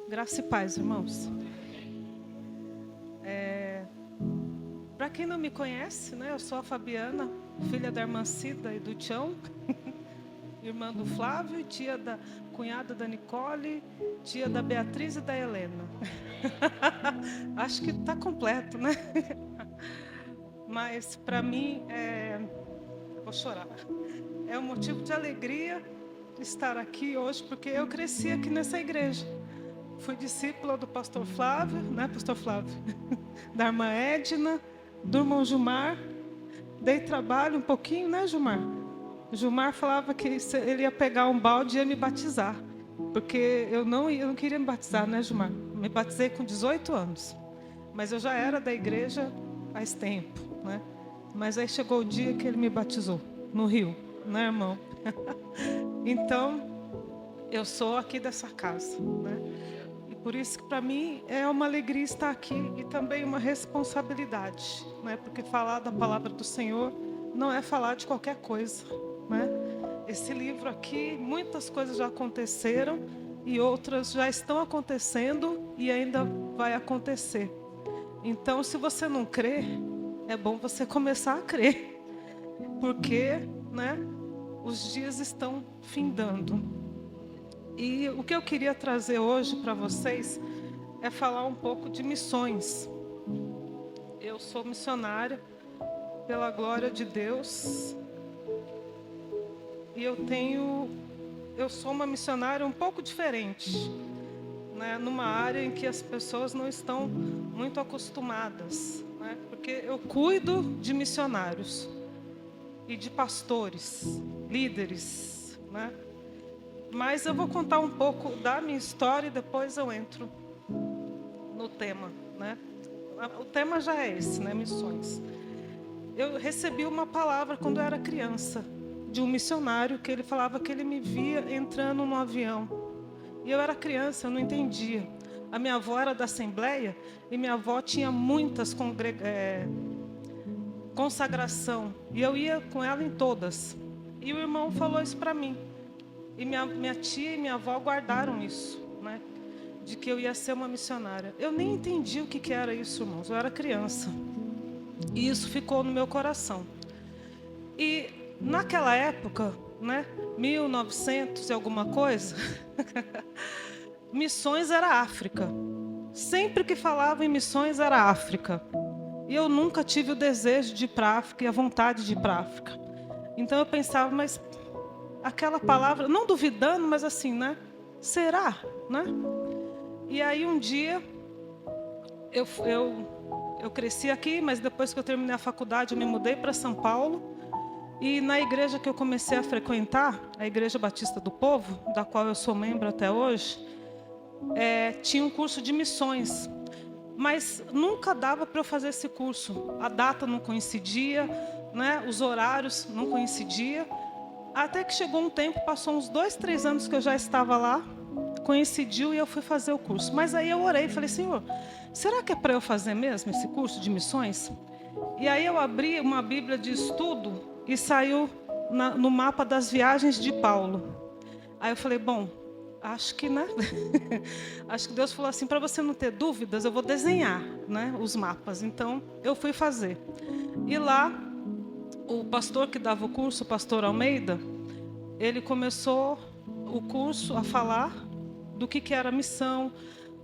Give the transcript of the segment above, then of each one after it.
Graça e paz, irmãos. Para quem não me conhece, né, eu sou a Fabiana, filha da irmã Cida e do Tião, irmã do Flávio, cunhada da Nicole, tia da Beatriz e da Helena. Acho que está completo, né? Mas para mim, vou chorar. É um motivo de alegria estar aqui hoje, porque eu cresci aqui nessa igreja. Fui discípula do pastor Flávio, né, pastor Flávio? Da irmã Edna, do irmão Gilmar. Dei trabalho um pouquinho, né, Gilmar? Gilmar falava que ele ia pegar um balde e ia me batizar. Porque eu não queria me batizar, né, Gilmar? Me batizei com 18 anos. Mas eu já era da igreja faz tempo, né? Mas aí chegou o dia que ele me batizou, no Rio, né, irmão? Então, eu sou aqui dessa casa, né? E por isso que para mim é uma alegria estar aqui e também uma responsabilidade, né? Porque falar da palavra do Senhor não é falar de qualquer coisa, né? Esse livro aqui, muitas coisas já aconteceram e outras já estão acontecendo e ainda vai acontecer. Então, se você não crê, é bom você começar a crer, porque, né, os dias estão findando. E o que eu queria trazer hoje para vocês é falar um pouco de missões. Eu sou missionária, pela glória de Deus, e eu sou uma missionária um pouco diferente, né, numa área em que as pessoas não estão muito acostumadas, né, porque eu cuido de missionários e de pastores, líderes, né? Mas eu vou contar um pouco da minha história e depois eu entro no tema, né? O tema já é esse, né? Missões. Eu recebi uma palavra quando eu era criança, de um missionário, que ele falava que ele me via entrando no avião. E eu era criança, eu não entendia. A minha avó era da Assembleia e minha avó tinha muitas consagração. E eu ia com ela em todas. E o irmão falou isso para mim. E minha tia e minha avó guardaram isso, né? De que eu ia ser uma missionária. Eu nem entendi o que era isso, irmãos. Eu era criança. E isso ficou no meu coração. E naquela época, né? 1900 e alguma coisa, missões era África. Sempre que falava em missões era África. E eu nunca tive o desejo de ir para a África e a vontade de ir para a África. Então eu pensava, mas aquela palavra, não duvidando, mas assim, né? Será, né? E aí um dia, eu cresci aqui, mas depois que eu terminei a faculdade, eu me mudei para São Paulo. E na igreja que eu comecei a frequentar, a Igreja Batista do Povo, da qual eu sou membro até hoje, tinha um curso de missões. Mas nunca dava para eu fazer esse curso. A data não coincidia, né? Os horários não coincidiam. Até que chegou um tempo, passou uns 2, 3 anos que eu já estava lá, coincidiu e eu fui fazer o curso. Mas aí eu orei e falei, Senhor, será que é para eu fazer mesmo esse curso de missões? E aí eu abri uma Bíblia de estudo e saiu no mapa das viagens de Paulo. Aí eu falei, bom, acho que, né? Acho que Deus falou assim, para você não ter dúvidas, eu vou desenhar, né, os mapas. Então eu fui fazer. E lá, o pastor que dava o curso, o pastor Almeida, ele começou o curso a falar do que era missão,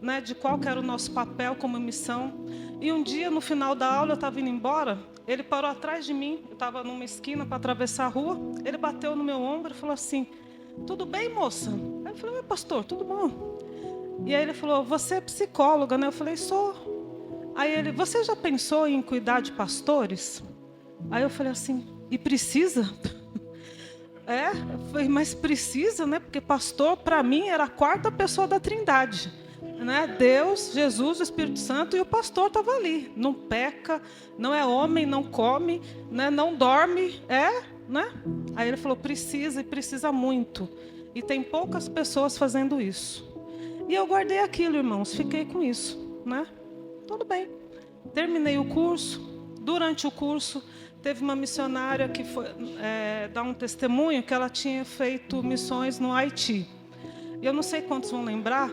né, de qual que era o nosso papel como missão. E um dia, no final da aula, eu estava indo embora, ele parou atrás de mim, eu estava numa esquina para atravessar a rua, ele bateu no meu ombro e falou assim, tudo bem, moça? Aí eu falei, pastor, tudo bom? E aí ele falou, você é psicóloga, né? Eu falei, sou. Aí ele, você já pensou em cuidar de pastores? Aí eu falei assim, e precisa? Eu falei, mas precisa, né? Porque pastor, para mim, era a quarta pessoa da Trindade, né? Deus, Jesus, o Espírito Santo, e o pastor estava ali. Não peca, não é homem, não come, né? Não dorme, né? Aí ele falou, precisa e precisa muito. E tem poucas pessoas fazendo isso. E eu guardei aquilo, irmãos, fiquei com isso, né? Tudo bem. Terminei o curso. Durante o curso, teve uma missionária que foi dar um testemunho que ela tinha feito missões no Haiti. E eu não sei quantos vão lembrar,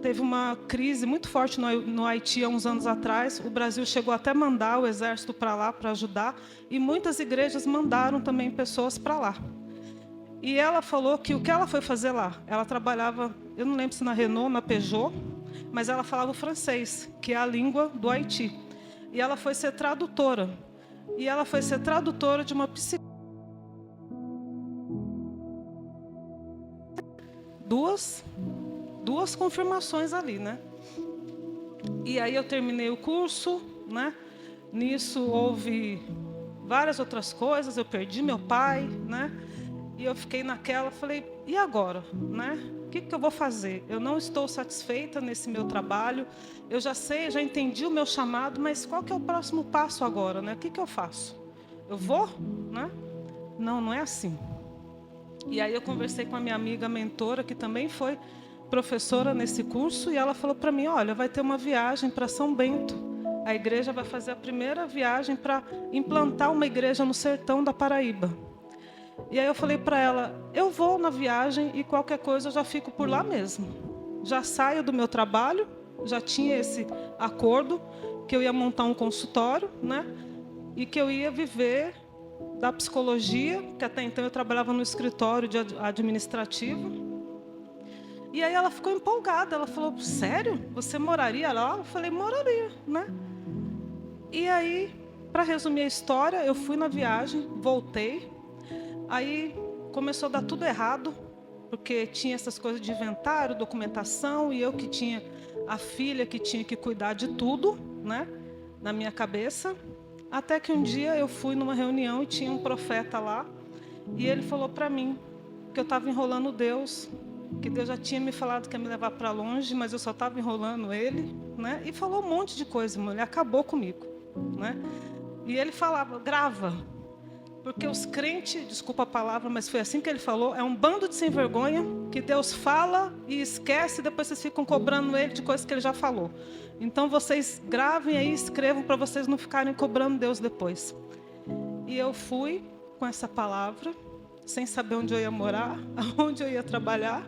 teve uma crise muito forte no Haiti há uns anos atrás. O Brasil chegou até a mandar o exército para lá para ajudar, e muitas igrejas mandaram também pessoas para lá. E ela falou que o que ela foi fazer lá, ela trabalhava, eu não lembro se na Renault, na Peugeot, mas ela falava o francês, que é a língua do Haiti. E ela foi ser tradutora. E ela foi ser tradutora de uma psicóloga. Duas confirmações ali, né? E aí eu terminei o curso, né? Nisso houve várias outras coisas, eu perdi meu pai, né? E eu fiquei naquela, falei, e agora, né? O que eu vou fazer? Eu não estou satisfeita nesse meu trabalho, eu já sei, já entendi o meu chamado, mas qual que é o próximo passo agora, né? O que eu faço? Eu vou, né? Não, não é assim. E aí eu conversei com a minha amiga mentora, que também foi professora nesse curso, e ela falou para mim, olha, vai ter uma viagem para São Bento. A igreja vai fazer a primeira viagem para implantar uma igreja no sertão da Paraíba. E aí eu falei para ela, eu vou na viagem e qualquer coisa eu já fico por lá mesmo. Já saio do meu trabalho, já tinha esse acordo que eu ia montar um consultório, né? E que eu ia viver da psicologia, que até então eu trabalhava no escritório de administrativo. E aí ela ficou empolgada, ela falou, sério? Você moraria lá? Eu falei, moraria, né? E aí, para resumir a história, eu fui na viagem, voltei. Aí começou a dar tudo errado, porque tinha essas coisas de inventário, documentação, e eu que tinha a filha que tinha que cuidar de tudo, né, na minha cabeça. Até que um dia eu fui numa reunião e tinha um profeta lá, e ele falou para mim que eu estava enrolando Deus, que Deus já tinha me falado que ia me levar para longe, mas eu só estava enrolando ele, né, e falou um monte de coisa, ele acabou comigo, né. E ele falava, grava. Porque os crentes, desculpa a palavra, mas foi assim que ele falou, é um bando de sem vergonha, que Deus fala e esquece, e depois vocês ficam cobrando ele de coisas que ele já falou. Então vocês gravem aí, escrevam para vocês não ficarem cobrando Deus depois. E eu fui com essa palavra, sem saber onde eu ia morar, aonde eu ia trabalhar.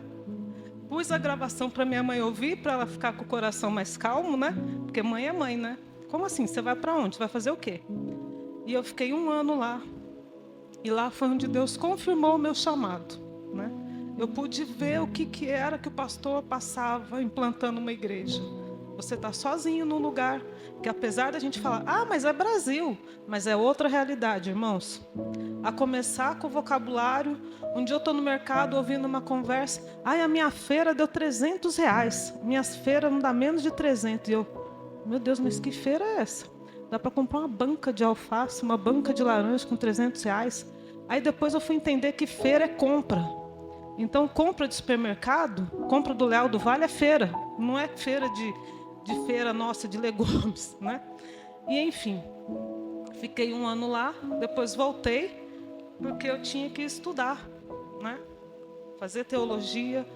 Pus a gravação para minha mãe ouvir, para ela ficar com o coração mais calmo, né? Porque mãe é mãe, né? Como assim? Você vai para onde? Você vai fazer o quê? E eu fiquei 1 ano lá. E lá foi onde Deus confirmou o meu chamado, né? Eu pude ver o que era que o pastor passava implantando uma igreja. Você está sozinho num lugar que, apesar da gente falar, mas é Brasil, mas é outra realidade, irmãos. A começar com o vocabulário, um dia eu estou no mercado ouvindo uma conversa, a minha feira deu R$300, minhas feiras não dá menos de 300. E eu, meu Deus, mas que feira é essa? Dá para comprar uma banca de alface, uma banca de laranja com R$300. Aí depois eu fui entender que feira é compra. Então, compra de supermercado, compra do Leal do Vale é feira. Não é feira de feira nossa, de legumes, né? E enfim, fiquei 1 ano lá, depois voltei, porque eu tinha que estudar, né? Fazer teologia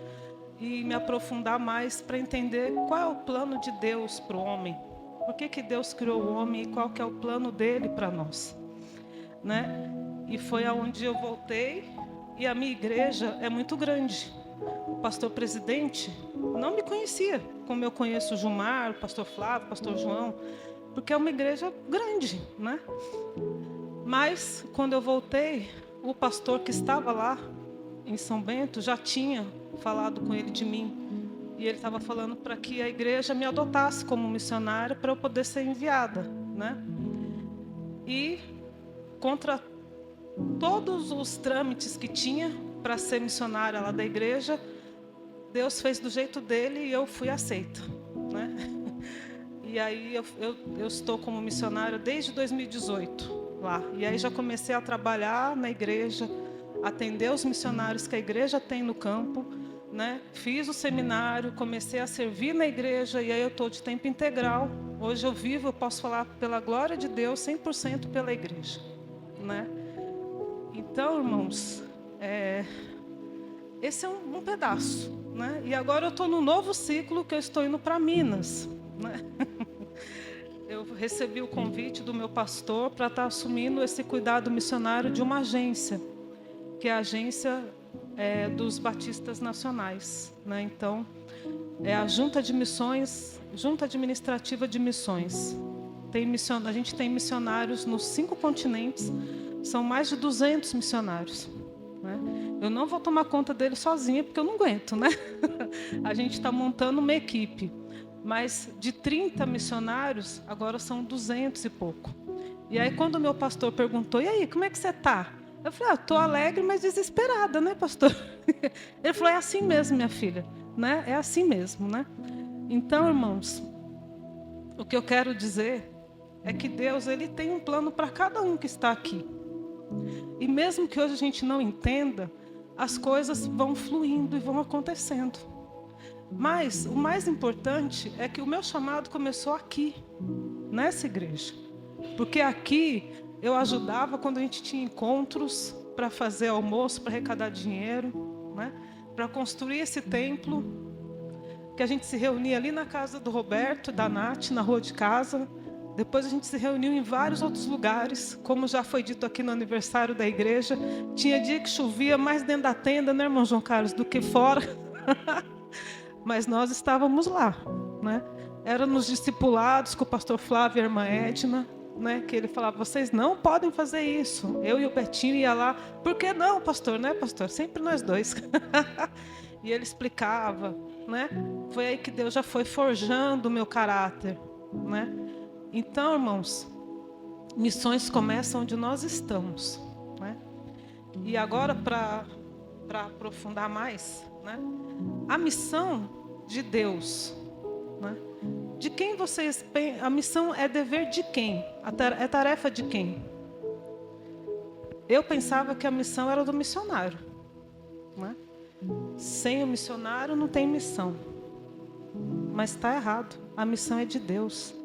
e me aprofundar mais para entender qual é o plano de Deus para o homem. Por que Deus criou o homem e qual que é o plano dele para nós, né? E foi aonde eu voltei, e a minha igreja é muito grande. O pastor presidente não me conhecia, como eu conheço o Gilmar, o pastor Flávio, o pastor João, porque é uma igreja grande, né? Mas, quando eu voltei, o pastor que estava lá, em São Bento, já tinha falado com ele de mim. E ele estava falando para que a igreja me adotasse como missionária para eu poder ser enviada, né? E contra todos os trâmites que tinha para ser missionária lá da igreja, Deus fez do jeito dele e eu fui aceita, né? E aí eu estou como missionária desde 2018 lá. E aí já comecei a trabalhar na igreja, atender os missionários que a igreja tem no campo, né? Fiz o seminário, comecei a servir na igreja e aí eu estou de tempo integral. Hoje eu posso falar pela glória de Deus, 100% pela igreja, né? Então, irmãos, esse é um pedaço, né? E agora eu estou num novo ciclo que eu estou indo para Minas, né? Eu recebi o convite do meu pastor para estar assumindo esse cuidado missionário de uma agência, que é a agência dos batistas nacionais, né? Então, é a Junta de Missões, Junta Administrativa de Missões. A gente tem missionários nos 5 continentes, são mais de 200 missionários, né? Eu não vou tomar conta deles sozinha, porque eu não aguento, né? A gente está montando uma equipe, mas de 30 missionários, agora são 200 e pouco. E aí, quando o meu pastor perguntou, e aí, como é que você está? Eu falei, estou alegre, mas desesperada, né, pastor? Ele falou, é assim mesmo, minha filha, né? É assim mesmo, né? Então, irmãos, o que eu quero dizer é que Deus, Ele tem um plano para cada um que está aqui. E mesmo que hoje a gente não entenda, as coisas vão fluindo e vão acontecendo. Mas o mais importante é que o meu chamado começou aqui, nessa igreja. Porque aqui eu ajudava quando a gente tinha encontros para fazer almoço, para arrecadar dinheiro, né? Para construir esse templo, que a gente se reunia ali na casa do Roberto, da Nath, na rua de casa. Depois a gente se reuniu em vários outros lugares, como já foi dito aqui no aniversário da igreja. Tinha dia que chovia mais dentro da tenda, né, irmão João Carlos, do que fora. Mas nós estávamos lá, né? Éramos discipulados com o pastor Flávio e a irmã Edna, né? Que ele falava, vocês não podem fazer isso. Eu e o Betinho ia lá, por que não, pastor, né, pastor? Sempre nós dois. E ele explicava, né? Foi aí que Deus já foi forjando o meu caráter, né? Então, irmãos, missões começam onde nós estamos, né? E agora, para aprofundar mais, né? A missão de Deus, né? De quem vocês pensam? A missão é dever de quem? É tarefa de quem? Eu pensava que a missão era do missionário, né? Sem o missionário não tem missão. Mas está errado. A missão é de Deus.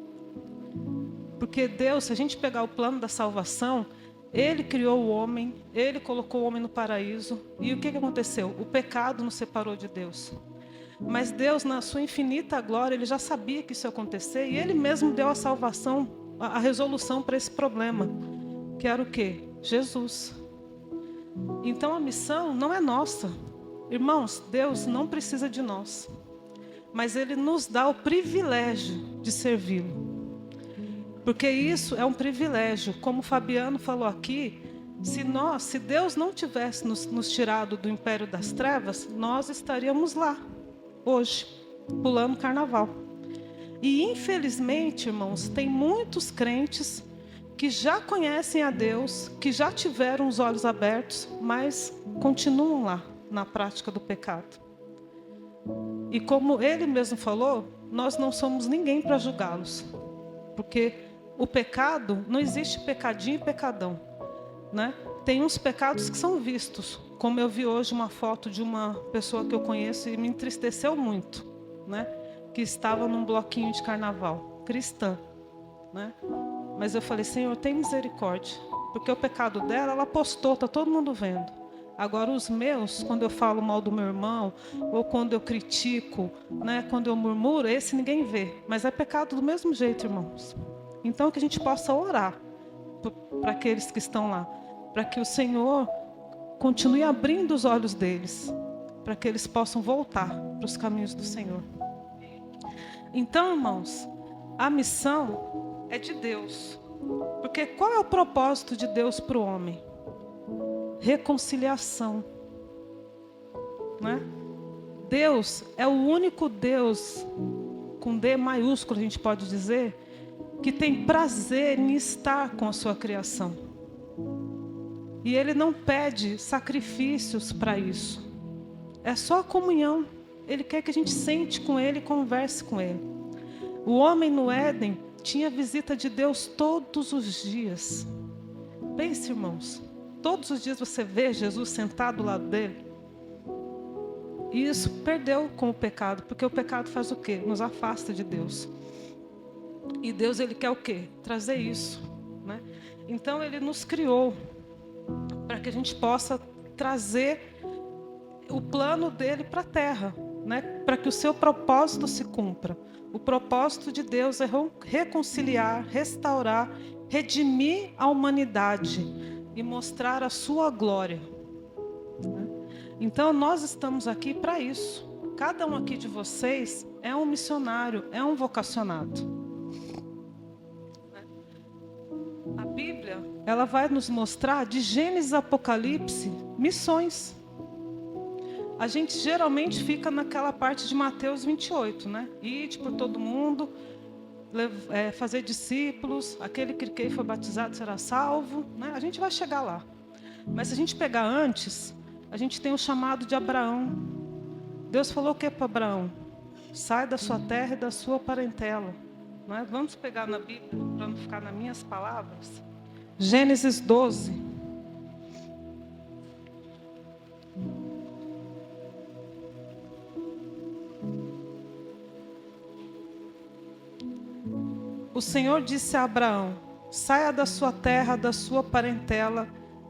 Porque Deus, se a gente pegar o plano da salvação, Ele criou o homem, Ele colocou o homem no paraíso. E o que aconteceu? O pecado nos separou de Deus. Mas Deus, na sua infinita glória, Ele já sabia que isso ia acontecer. E Ele mesmo deu a salvação, a resolução para esse problema. Que era o quê? Jesus. Então a missão não é nossa. Irmãos, Deus não precisa de nós. Mas Ele nos dá o privilégio de servi-lo. Porque isso é um privilégio. Como o Fabiano falou aqui, se Deus não tivesse nos tirado do império das trevas, nós estaríamos lá, hoje, pulando carnaval. E infelizmente, irmãos, tem muitos crentes que já conhecem a Deus, que já tiveram os olhos abertos, mas continuam lá, na prática do pecado. E como ele mesmo falou, nós não somos ninguém para julgá-los. Porque o pecado, não existe pecadinho e pecadão, né? Tem uns pecados que são vistos, como eu vi hoje uma foto de uma pessoa que eu conheço e me entristeceu muito, né? Que estava num bloquinho de carnaval, cristã, né? Mas eu falei, Senhor, tem misericórdia, porque o pecado dela, ela postou, está todo mundo vendo. Agora os meus, quando eu falo mal do meu irmão, ou quando eu critico, né? Quando eu murmuro, esse ninguém vê, mas é pecado do mesmo jeito, irmãos. Então, que a gente possa orar para aqueles que estão lá, para que o Senhor continue abrindo os olhos deles, para que eles possam voltar para os caminhos do Senhor. Então, irmãos, a missão é de Deus. Porque qual é o propósito de Deus para o homem? Reconciliação, né? Deus é o único Deus, com D maiúsculo a gente pode dizer, que tem prazer em estar com a sua criação. E Ele não pede sacrifícios para isso. É só a comunhão. Ele quer que a gente sente com Ele e converse com Ele. O homem no Éden tinha visita de Deus todos os dias. Pense, irmãos, todos os dias você vê Jesus sentado do lado dele. E isso perdeu com o pecado, porque o pecado faz o quê? Nos afasta de Deus. E Deus, Ele quer o quê? Trazer isso, né? Então Ele nos criou para que a gente possa trazer o plano dele para a terra, né? Para que o seu propósito se cumpra. O propósito de Deus é reconciliar, restaurar, redimir a humanidade e mostrar a sua glória, né? Então nós estamos aqui para isso. Cada um aqui de vocês é um missionário, é um vocacionado. A Bíblia, ela vai nos mostrar de Gênesis a Apocalipse missões. A gente geralmente fica naquela parte de Mateus 28, né? Ide por todo mundo, fazer discípulos, aquele que crê e foi batizado será salvo, né? A gente vai chegar lá. Mas se a gente pegar antes, a gente tem o chamado de Abraão. Deus falou o que para Abraão? Sai da sua terra e da sua parentela. Não é? Vamos pegar na Bíblia, para não ficar nas minhas palavras. Gênesis 12. O Senhor disse a Abraão: saia da sua terra, da sua parentela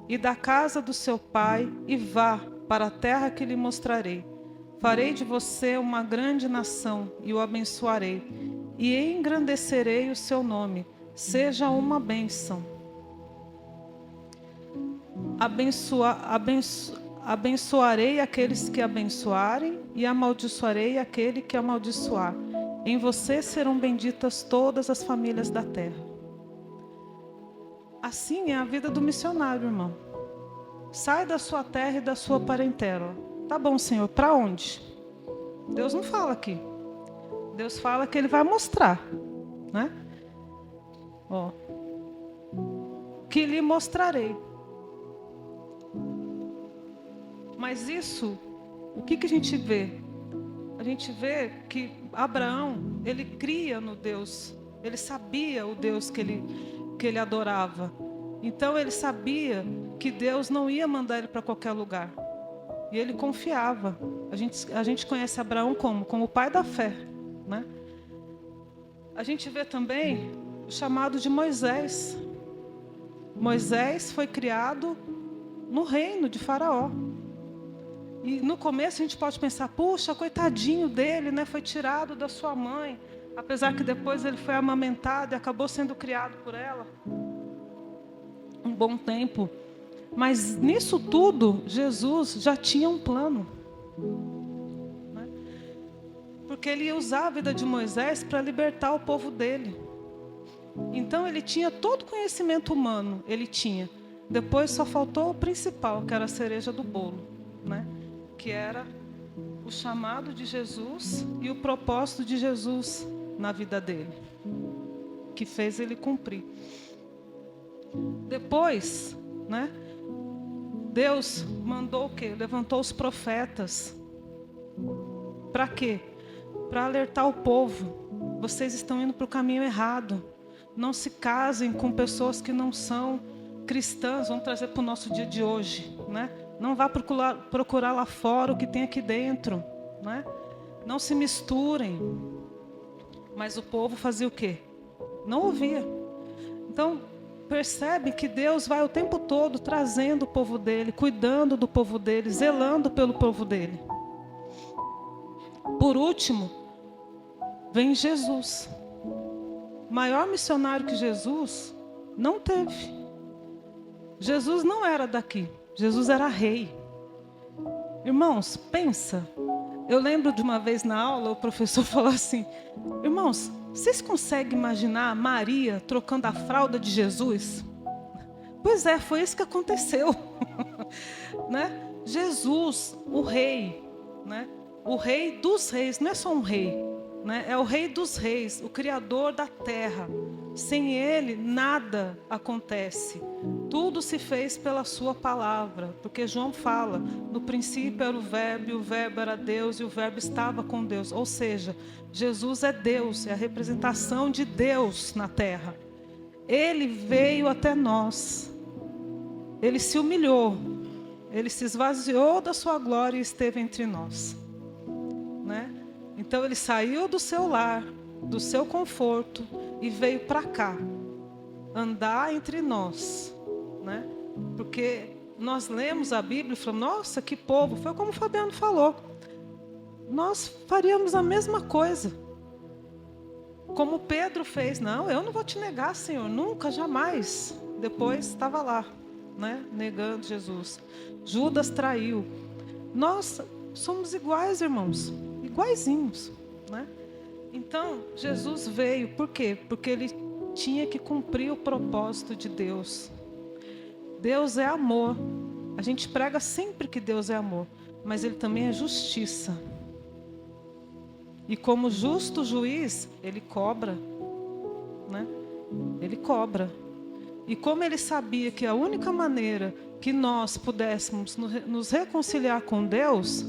e da casa do seu pai e vá para a terra que lhe mostrarei. Farei de você uma grande nação e o abençoarei e engrandecerei o seu nome. Seja uma bênção. Abençoarei aqueles que abençoarem e amaldiçoarei aquele que amaldiçoar. Em você serão benditas todas as famílias da terra. Assim é a vida do missionário, irmão. Sai da sua terra e da sua parentela. Tá bom, Senhor, para onde? Deus não fala aqui. Deus fala que Ele vai mostrar, né? Ó, que lhe mostrarei. Mas isso, o que a gente vê? A gente vê que Abraão, ele cria no Deus, ele sabia o Deus que ele adorava. Então ele sabia que Deus não ia mandar ele para qualquer lugar. E ele confiava. A gente conhece Abraão como o pai da fé, né? A gente vê também o chamado de Moisés. Moisés foi criado no reino de Faraó. E no começo a gente pode pensar, puxa, coitadinho dele, né? Foi tirado da sua mãe. Apesar que depois ele foi amamentado e acabou sendo criado por ela. Um bom tempo. Mas nisso tudo, Jesus já tinha um plano. Né? Porque ele ia usar a vida de Moisés para libertar o povo dele. Então ele tinha todo o conhecimento humano, ele tinha. Depois só faltou o principal, que era a cereja do bolo, né? Que era o chamado de Jesus e o propósito de Jesus na vida dele, que fez ele cumprir. Depois, né? Deus mandou o quê? Levantou os profetas. Para quê? Para alertar o povo. Vocês estão indo para o caminho errado. Não se casem com pessoas que não são cristãs. Vamos trazer para o nosso dia de hoje, né? Não vá procurar lá fora o que tem aqui dentro, né? Não se misturem. Mas o povo fazia o quê? Não ouvia. Então, percebe que Deus vai o tempo todo trazendo o povo dele, cuidando do povo dele, zelando pelo povo dele. Por último, vem Jesus. Maior missionário que Jesus não teve. Jesus não era daqui. Jesus era rei. Irmãos, pensa. Eu lembro de uma vez na aula, o professor falou assim: irmãos, vocês conseguem imaginar Maria trocando a fralda de Jesus? Pois é, foi isso que aconteceu. Né? Jesus, o rei, né? O rei dos reis, não é só um rei, né? É o rei dos reis, o criador da terra. Sem ele, nada acontece. Tudo se fez pela sua palavra. Porque João fala, no princípio era o verbo, e o verbo era Deus, e o verbo estava com Deus. Ou seja, Jesus é Deus, é a representação de Deus na terra. Ele veio até nós. Ele se humilhou. Ele se esvaziou da sua glória e esteve entre nós. Né? Então ele saiu do seu lar, do seu conforto, e veio para cá, andar entre nós, né? Porque nós lemos a Bíblia e falamos, nossa, que povo, foi como o Fabiano falou, nós faríamos a mesma coisa, como Pedro fez. Não, eu não vou te negar, Senhor, nunca, jamais. Depois estava lá, né? Negando Jesus. Judas traiu. Nós somos iguais, irmãos, iguaizinhos, né? Então, Jesus veio, por quê? Porque ele tinha que cumprir o propósito de Deus. Deus é amor. A gente prega sempre que Deus é amor, mas ele também é justiça. E como justo juiz, ele cobra, né? Ele cobra. E como ele sabia que a única maneira que nós pudéssemos nos reconciliar com Deus,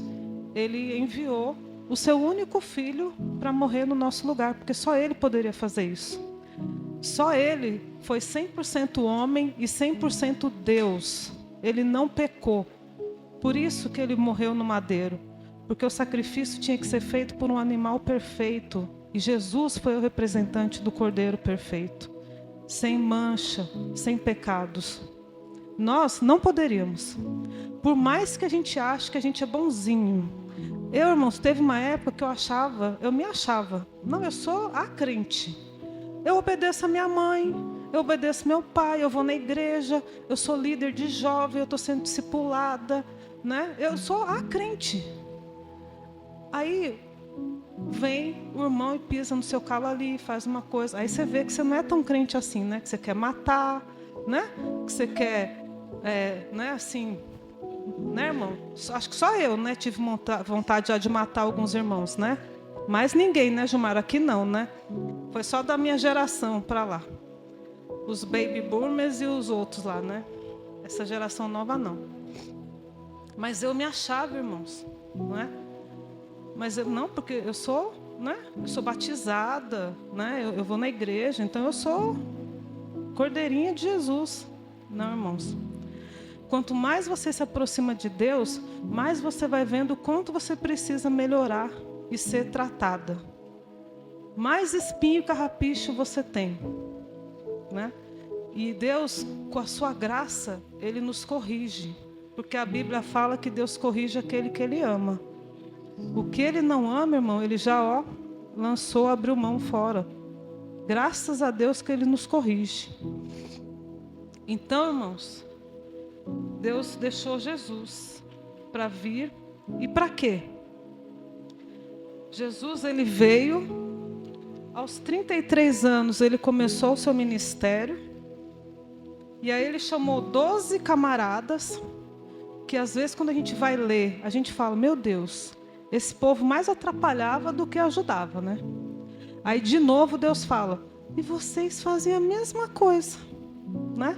ele enviou o seu único filho para morrer no nosso lugar, porque só ele poderia fazer isso. Só ele foi 100% homem e 100% Deus. Ele não pecou. Por isso que ele morreu no madeiro. Porque o sacrifício tinha que ser feito por um animal perfeito. E Jesus foi o representante do Cordeiro perfeito. Sem mancha, sem pecados. Nós não poderíamos. Por mais que a gente ache que a gente é bonzinho. Eu, irmãos, teve uma época que eu me achava. Não, eu sou a crente. Eu obedeço a minha mãe, eu obedeço meu pai, eu vou na igreja, eu sou líder de jovem, eu estou sendo discipulada, né? Eu sou a crente. Aí vem o irmão e pisa no seu calo ali, faz uma coisa. Aí você vê que você não é tão crente assim, né? Que você quer matar, né? Que você quer, né? Assim, né, irmão? Acho que só eu, né? Tive vontade já de matar alguns irmãos, né? Mas ninguém, né, Gilmar? Aqui não, né? Foi só da minha geração para lá. Os baby boomers e os outros lá, né? Essa geração nova não. Mas eu me achava, irmãos, não é? Mas não, porque eu sou, né? Eu sou batizada, né? Eu vou na igreja, então eu sou cordeirinha de Jesus. Não, irmãos. Quanto mais você se aproxima de Deus, mais você vai vendo o quanto você precisa melhorar e ser tratada. Mais espinho e carrapicho você tem, né? E Deus, com a sua graça, Ele nos corrige. Porque a Bíblia fala que Deus corrige aquele que Ele ama. O que Ele não ama, irmão, Ele já, lançou, abriu mão fora. Graças a Deus que Ele nos corrige. Então, irmãos, Deus deixou Jesus para vir. E para quê? Jesus, Ele veio, aos 33 anos, Ele começou o seu ministério. E aí Ele chamou 12 camaradas, que às vezes quando a gente vai ler, a gente fala, meu Deus, esse povo mais atrapalhava do que ajudava, né? Aí de novo Deus fala, e vocês fazem a mesma coisa, né?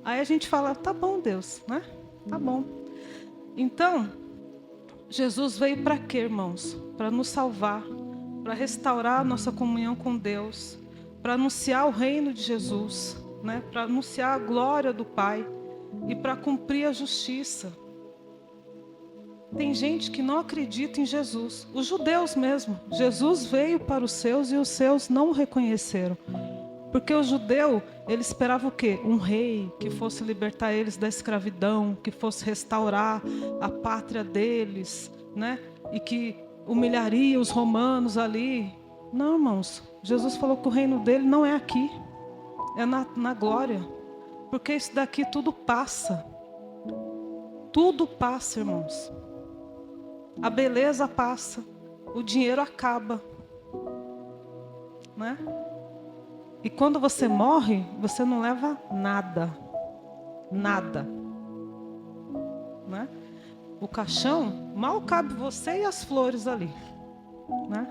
Aí a gente fala, tá bom Deus, né? Tá bom. Então, Jesus veio para quê, irmãos? Para nos salvar, para restaurar a nossa comunhão com Deus, para anunciar o reino de Jesus, né? Para anunciar a glória do Pai e para cumprir a justiça. Tem gente que não acredita em Jesus, os judeus mesmo. Jesus veio para os seus e os seus não o reconheceram. Porque o judeu, ele esperava o quê? Um rei que fosse libertar eles da escravidão, que fosse restaurar a pátria deles, né? E que humilharia os romanos ali. Não, irmãos, Jesus falou que o reino dele não é aqui, é na glória. Porque isso daqui tudo passa. Tudo passa, irmãos. A beleza passa, o dinheiro acaba, né? E quando você morre, você não leva nada, nada, né? O caixão, mal cabe você e as flores ali, né?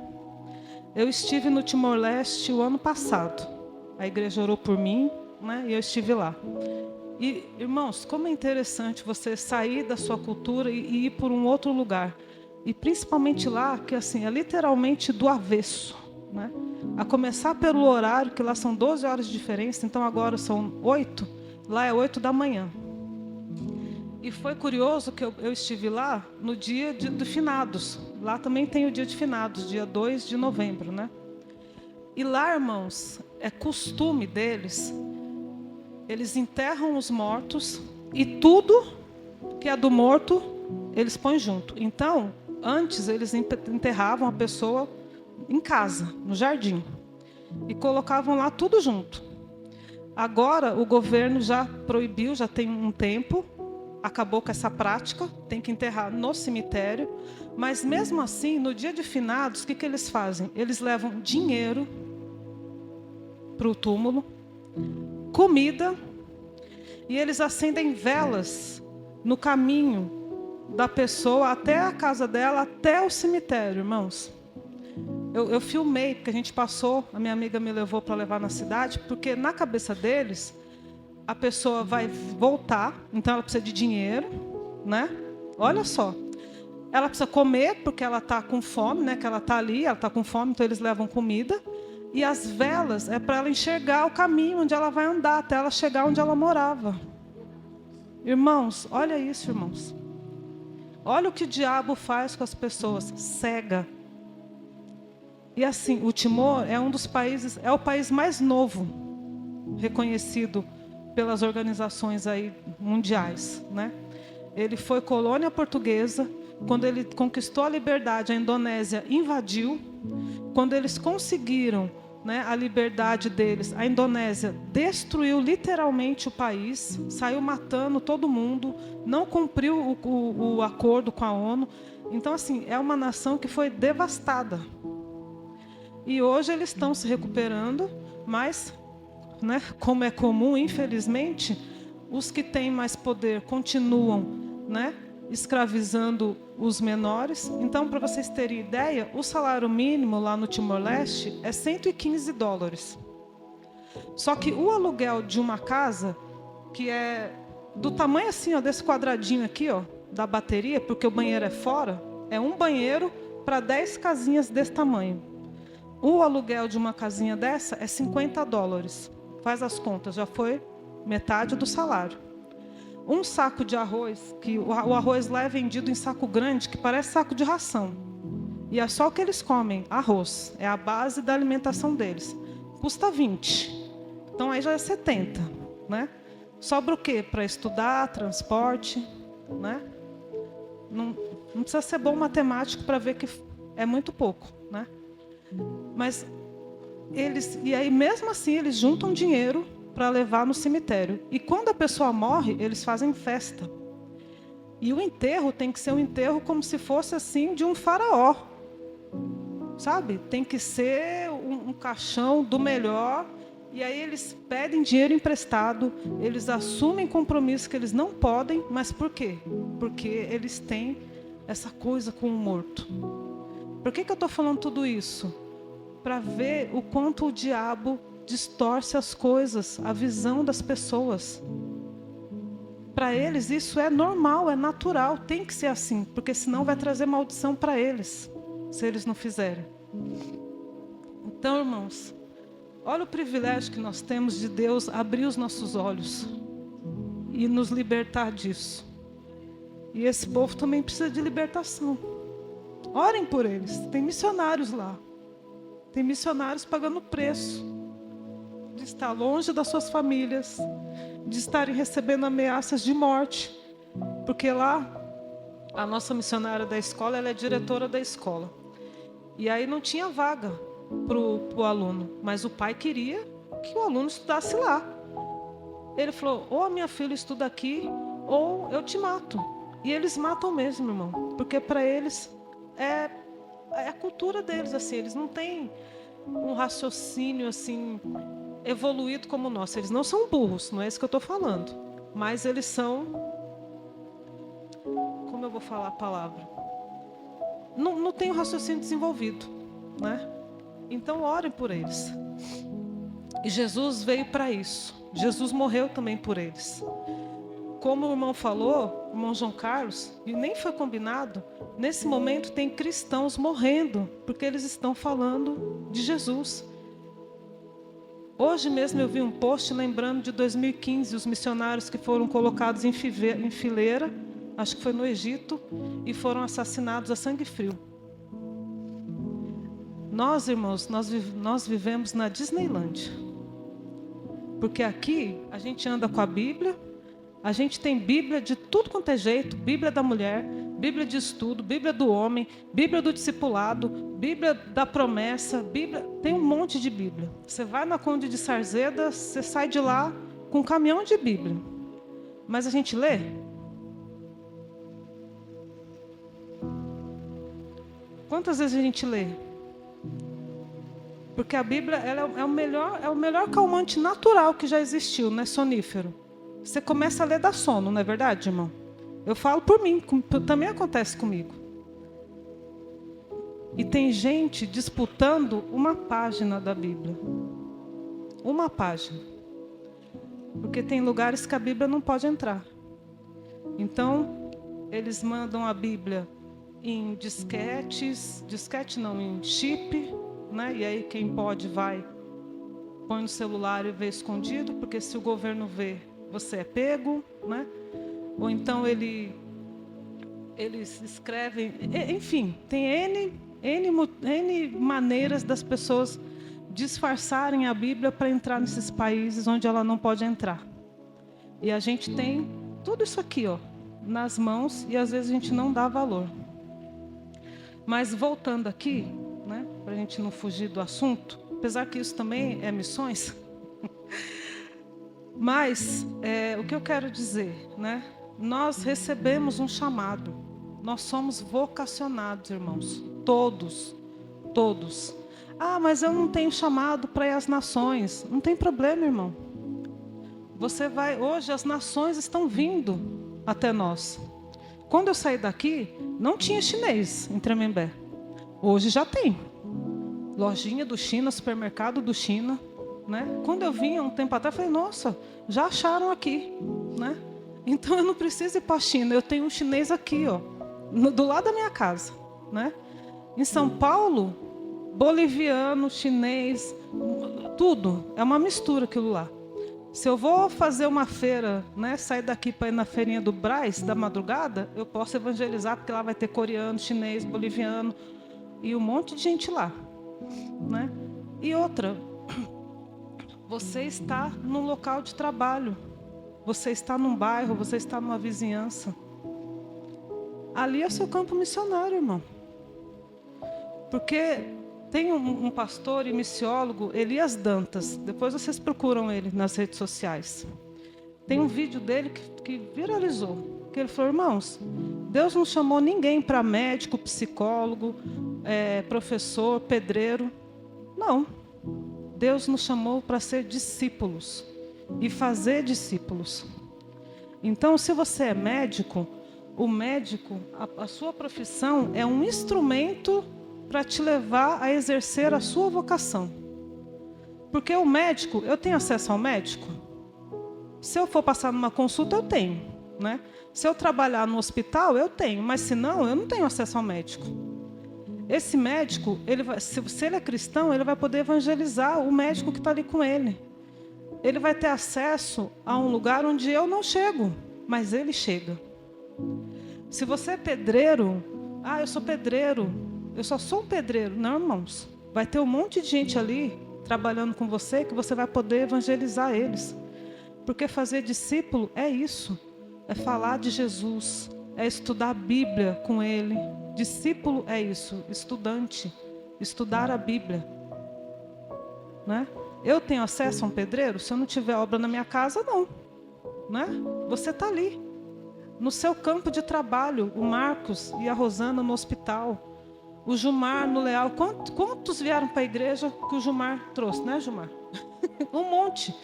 Eu estive no Timor-Leste o ano passado, a igreja orou por mim, né? E eu estive lá. E, irmãos, como é interessante você sair da sua cultura e ir por um outro lugar. E principalmente lá, que assim, é literalmente do avesso, né? A começar pelo horário, que lá são 12 horas de diferença, então agora são 8, lá é 8 da manhã. E foi curioso que eu estive lá no dia do finados. Lá também tem o dia de finados, dia 2 de novembro, né? E lá, irmãos, é costume deles, eles enterram os mortos e tudo que é do morto, eles põem junto. Então, antes eles enterravam a pessoa em casa, no jardim, e colocavam lá tudo junto. Agora o governo já proibiu, já tem um tempo, acabou com essa prática, tem que enterrar no cemitério. Mas mesmo assim, no dia de finados, o que eles fazem? Eles levam dinheiro para o túmulo, comida, e eles acendem velas no caminho da pessoa até a casa dela, até o cemitério, irmãos. Eu filmei, porque a gente passou, a minha amiga me levou para levar na cidade, porque na cabeça deles, a pessoa vai voltar, então ela precisa de dinheiro, né? Olha só. Ela precisa comer, porque ela está com fome, né? Que ela está ali, ela está com fome, então eles levam comida. E as velas é para ela enxergar o caminho onde ela vai andar, até ela chegar onde ela morava. Irmãos, olha isso, irmãos. Olha o que o diabo faz com as pessoas, cega. E assim, o Timor é um dos países, é o país mais novo reconhecido pelas organizações aí mundiais, né? Ele foi colônia portuguesa. Quando ele conquistou a liberdade, a Indonésia invadiu. Quando eles conseguiram, né, a liberdade deles, a Indonésia destruiu literalmente o país, saiu matando todo mundo, não cumpriu o acordo com a ONU. Então, assim, é uma nação que foi devastada. E hoje eles estão se recuperando, mas, né, como é comum, infelizmente, os que têm mais poder continuam, né, escravizando os menores. Então, para vocês terem ideia, o salário mínimo lá no Timor-Leste é $115. Só que o aluguel de uma casa, que é do tamanho assim, ó, desse quadradinho aqui, ó, da bateria, porque o banheiro é fora, é um banheiro para 10 casinhas desse tamanho. O aluguel de uma casinha dessa é $50. Faz as contas, já foi metade do salário. Um saco de arroz, que o arroz lá é vendido em saco grande, que parece saco de ração. E é só o que eles comem, arroz. É a base da alimentação deles. Custa 20. Então aí já é 70, né? Sobra o quê? Para estudar, transporte, né? Não precisa ser bom matemático para ver que é muito pouco, né? Mas e aí mesmo assim eles juntam dinheiro para levar no cemitério. E quando a pessoa morre, eles fazem festa. E o enterro tem que ser um enterro como se fosse assim de um faraó. Sabe? Tem que ser um caixão do melhor. E aí eles pedem dinheiro emprestado, eles assumem compromissos que eles não podem, mas por quê? Porque eles têm essa coisa com o morto. Por que eu estou falando tudo isso? Para ver o quanto o diabo distorce as coisas, a visão das pessoas. Para eles isso é normal, é natural, tem que ser assim, porque senão vai trazer maldição para eles, se eles não fizerem. Então, irmãos, olha o privilégio que nós temos de Deus abrir os nossos olhos e nos libertar disso. E esse povo também precisa de libertação. Orem por eles, tem missionários lá. Tem missionários pagando preço de estar longe das suas famílias, de estarem recebendo ameaças de morte. Porque lá, a nossa missionária da escola, ela é diretora da escola. E aí não tinha vaga para o aluno, mas o pai queria que o aluno estudasse lá. Ele falou, ou a minha filha estuda aqui, ou eu te mato. E eles matam mesmo, irmão, porque para eles é a cultura deles, assim, eles não têm um raciocínio assim evoluído como o nosso. Eles não são burros, não é isso que eu estou falando, mas eles são, como eu vou falar a palavra, não tem um raciocínio desenvolvido, né? Então orem por eles. E Jesus veio para isso. Jesus morreu também por eles. Como o irmão falou, o irmão João Carlos, e nem foi combinado, nesse momento tem cristãos morrendo, porque eles estão falando de Jesus. Hoje mesmo eu vi um post lembrando de 2015, os missionários que foram colocados em fileira, acho que foi no Egito, e foram assassinados a sangue frio. Nós, irmãos, nós vivemos na Disneylândia. Porque aqui a gente anda com a Bíblia, a gente tem Bíblia de tudo quanto é jeito, Bíblia da mulher, Bíblia de estudo, Bíblia do homem, Bíblia do discipulado, Bíblia da promessa, Bíblia, tem um monte de Bíblia. Você vai na Conde de Sarzeda, você sai de lá com um caminhão de Bíblia. Mas a gente lê? Quantas vezes a gente lê? Porque a Bíblia ela é o melhor calmante natural que já existiu, né? Sonífero. Você começa a ler dá sono, não é verdade, irmão? Eu falo por mim, também acontece comigo. E tem gente disputando uma página da Bíblia. Uma página. Porque tem lugares que a Bíblia não pode entrar. Então, eles mandam a Bíblia em disquetes, em chip, né? E aí quem pode vai, põe no celular e vê escondido, porque se o governo vê, você é pego, né? Ou então eles escrevem, enfim, tem N maneiras das pessoas disfarçarem a Bíblia para entrar nesses países onde ela não pode entrar. E a gente tem tudo isso aqui, ó, nas mãos, e às vezes a gente não dá valor. Mas voltando aqui, né, para a gente não fugir do assunto, apesar que isso também é missões, mas o que eu quero dizer, né, nós recebemos um chamado, nós somos vocacionados, irmãos, todos. Ah, mas eu não tenho chamado para ir às nações. Não tem problema, irmão. Hoje as nações estão vindo até nós. Quando eu saí daqui, não tinha chinês em Tremembé. Hoje já tem. Lojinha do China, supermercado do China, né? Quando eu vinha um tempo atrás, eu falei, nossa, já acharam aqui, né? Então eu não preciso ir para a China, eu tenho um chinês aqui, ó, do lado da minha casa, né? Em São Paulo, boliviano, chinês, tudo, é uma mistura aquilo lá. Se eu vou fazer uma feira, né, sair daqui para ir na feirinha do Brás, da madrugada, eu posso evangelizar, porque lá vai ter coreano, chinês, boliviano e um monte de gente lá, né? E outra, você está num local de trabalho, você está num bairro, você está numa vizinhança. Ali é o seu campo missionário, irmão. Porque tem um pastor e missiólogo, Elias Dantas, depois vocês procuram ele nas redes sociais. Tem um vídeo dele que viralizou, que ele falou, irmãos, Deus não chamou ninguém para médico, psicólogo, professor, pedreiro. Não. Deus nos chamou para ser discípulos e fazer discípulos. Então, se você é médico, o médico, a sua profissão é um instrumento para te levar a exercer a sua vocação. Porque o médico, eu tenho acesso ao médico? Se eu for passar numa consulta, eu tenho, né? Se eu trabalhar no hospital, eu tenho, mas se não, eu não tenho acesso ao médico. Esse médico, se ele é cristão, ele vai poder evangelizar o médico que está ali com ele. Ele vai ter acesso a um lugar onde eu não chego, mas ele chega. Se você é pedreiro, eu sou pedreiro, eu só sou um pedreiro. Não, irmãos, vai ter um monte de gente ali trabalhando com você que você vai poder evangelizar eles. Porque fazer discípulo é isso, é falar de Jesus, é estudar a Bíblia com ele. Discípulo é isso, estudante, estudar a Bíblia, né? Eu tenho acesso a um pedreiro? Se eu não tiver obra na minha casa, não, né? Você está ali, no seu campo de trabalho, o Marcos e a Rosana no hospital, o Gilmar no Leal. Quantos vieram para a igreja que o Gilmar trouxe, né, Gilmar? Um monte.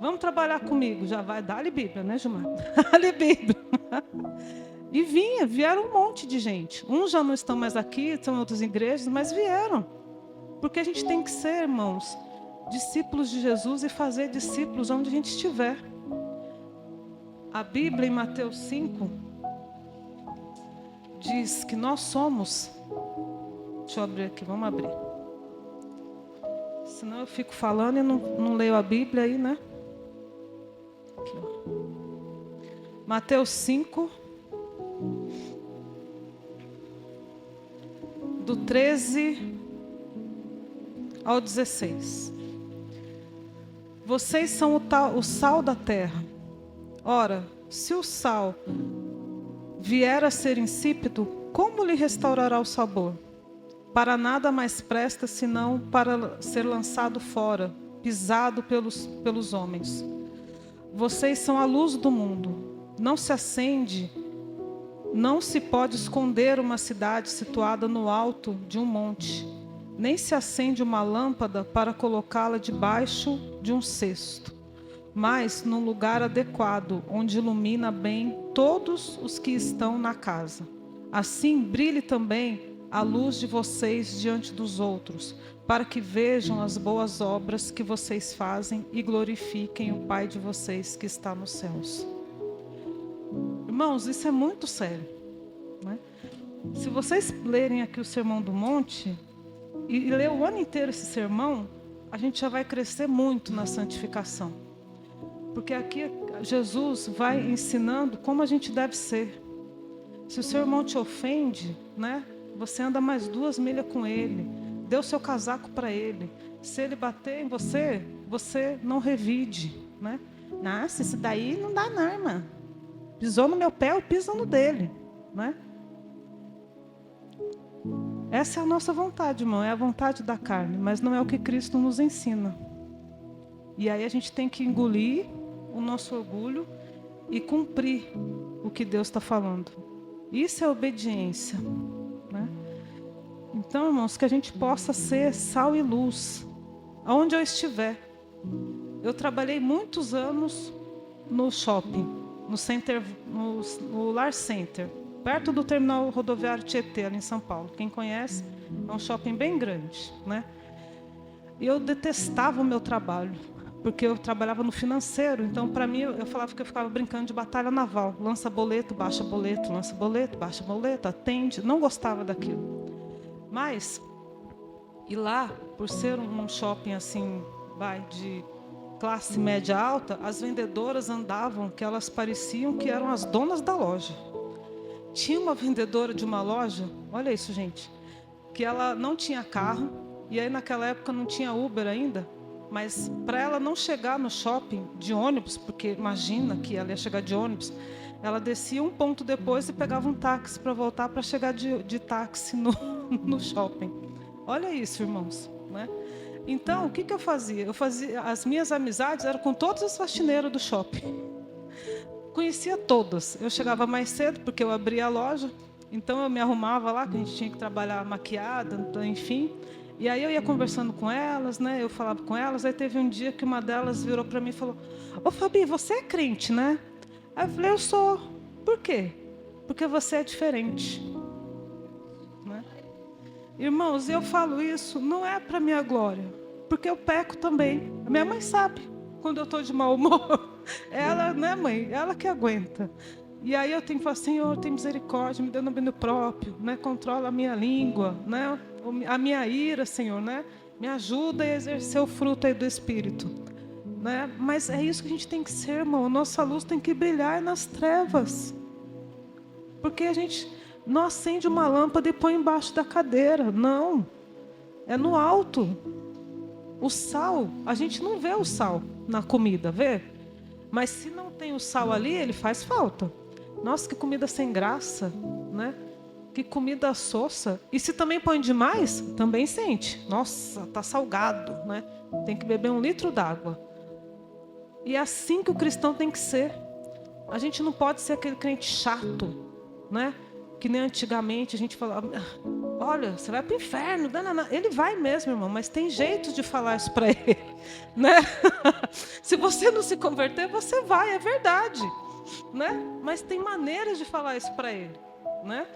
Vamos trabalhar comigo. Já vai, dá-lhe Bíblia, né, Gilmar? Dá-lhe Bíblia. E vieram um monte de gente. Uns já não estão mais aqui, estão em outras igrejas, mas vieram. Porque a gente tem que ser, irmãos, discípulos de Jesus e fazer discípulos onde a gente estiver. A Bíblia, em Mateus 5, diz que nós somos... Deixa eu abrir aqui, vamos abrir. Senão eu fico falando e não leio a Bíblia aí, né? Aqui, ó. Mateus 5, do 13 ao 16. Vocês são o sal da terra. Ora, se o sal vier a ser insípido, como lhe restaurará o sabor? Para nada mais presta, senão para ser lançado fora, pisado pelos homens. Vocês são a luz do mundo. Não se acende Não se pode esconder uma cidade situada no alto de um monte, nem se acende uma lâmpada para colocá-la debaixo de um cesto, mas num lugar adequado, onde ilumina bem todos os que estão na casa. Assim brilhe também a luz de vocês diante dos outros, para que vejam as boas obras que vocês fazem e glorifiquem o Pai de vocês que está nos céus. Irmãos, isso é muito sério, né? Se vocês lerem aqui o Sermão do Monte e ler o ano inteiro esse sermão, a gente já vai crescer muito na santificação. Porque aqui Jesus vai ensinando como a gente deve ser. Se o seu irmão te ofende, né, você anda mais 2 milhas com ele. Dê o seu casaco para ele. Se ele bater em você, você não revide, né? Nossa, isso daí não dá não, irmã. Pisou no meu pé, eu piso no dele, né? Essa é a nossa vontade, irmão. É a vontade da carne, mas não é o que Cristo nos ensina. E aí a gente tem que engolir o nosso orgulho e cumprir o que Deus está falando. Isso é obediência, né? Então, irmãos, que a gente possa ser sal e luz, aonde eu estiver. Eu trabalhei muitos anos no shopping, no Lar Center, perto do terminal rodoviário Tietê, ali em São Paulo. Quem conhece, é um shopping bem grande, né? E eu detestava o meu trabalho, porque eu trabalhava no financeiro. Então, para mim, eu falava que eu ficava brincando de batalha naval. Lança boleto, baixa boleto, lança boleto, baixa boleto, atende. Não gostava daquilo. Mas, e lá, por ser um shopping assim, de classe média alta, as vendedoras andavam que elas pareciam que eram as donas da loja. Tinha uma vendedora de uma loja, olha isso, gente, que ela não tinha carro, e aí naquela época não tinha Uber ainda, mas para ela não chegar no shopping de ônibus, porque imagina que ela ia chegar de ônibus, ela descia um ponto depois e pegava um táxi para voltar para chegar de táxi no shopping. Olha isso, irmãos, né? Então, o que eu fazia? As minhas amizades eram com todos os faxineiros do shopping. Conhecia todas. Eu chegava mais cedo, porque eu abria a loja. Então, eu me arrumava lá, que a gente tinha que trabalhar maquiada, enfim. E aí, eu ia conversando com elas, né? Eu falava com elas. Aí, teve um dia que uma delas virou para mim e falou: "Ô, Fabi, você é crente, né?" Aí, eu falei: "Eu sou." "Por quê?" "Porque você é diferente." Né? Irmãos, eu falo isso não é para minha glória, porque eu peco também. A minha mãe sabe quando eu estou de mau humor. Ela, né, mãe? Ela que aguenta. E aí eu tenho que falar: Senhor, tem misericórdia, me dê domínio próprio, né? Controla a minha língua, né? A minha ira, Senhor, né? Me ajuda a exercer o fruto aí do Espírito, né? Mas é isso que a gente tem que ser, irmão. Nossa luz tem que brilhar nas trevas, porque a gente não acende uma lâmpada e põe embaixo da cadeira, não. É no alto. O sal, a gente não vê o sal na comida, vê? Mas se não tem o sal ali, ele faz falta. Nossa, que comida sem graça, né? Que comida sossa. E se também põe demais, também sente. Nossa, tá salgado, né? Tem que beber 1 litro d'água. E é assim que o cristão tem que ser. A gente não pode ser aquele crente chato, né? Que nem antigamente a gente falava: olha, você vai para o inferno. Ele vai mesmo, irmão, mas tem jeito de falar isso para ele, né? Se você não se converter, você vai, é verdade, né? Mas tem maneiras de falar isso para ele, né?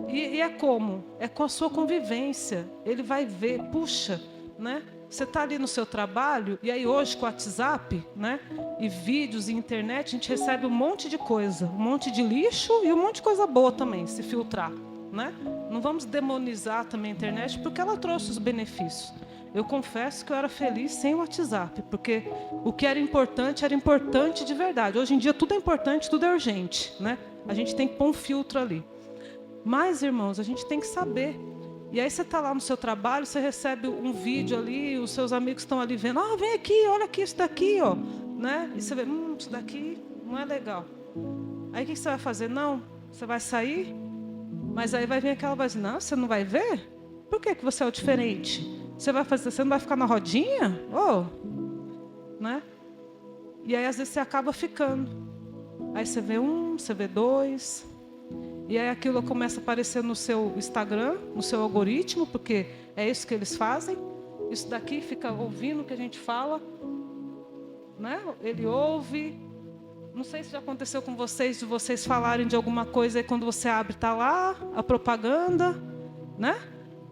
E é como? É com a sua convivência. Ele vai ver, puxa, né? Você está ali no seu trabalho, e aí hoje com o WhatsApp, né? E vídeos e internet, a gente recebe um monte de coisa, um monte de lixo e um monte de coisa boa também, se filtrar, né? Não vamos demonizar também a internet, porque ela trouxe os benefícios. Eu confesso que eu era feliz sem o WhatsApp, porque o que era importante de verdade. Hoje em dia tudo é importante, tudo é urgente, né? A gente tem que pôr um filtro ali. Mas, irmãos, a gente tem que saber. E aí você está lá no seu trabalho, você recebe um vídeo ali, os seus amigos estão ali vendo: ah, vem aqui, olha aqui, isso daqui, ó, né? E você vê: isso daqui não é legal. Aí o que você vai fazer? Não, você vai sair, mas aí vai vir aquela voz: não, você não vai ver? Por que você é o diferente? Você não vai ficar na rodinha? Oh, né? E aí às vezes você acaba ficando. Aí você vê 1, você vê 2. E aí aquilo começa a aparecer no seu Instagram, no seu algoritmo, porque é isso que eles fazem. Isso daqui fica ouvindo o que a gente fala, né? Ele ouve. Não sei se já aconteceu com vocês, de vocês falarem de alguma coisa e quando você abre está lá a propaganda, né?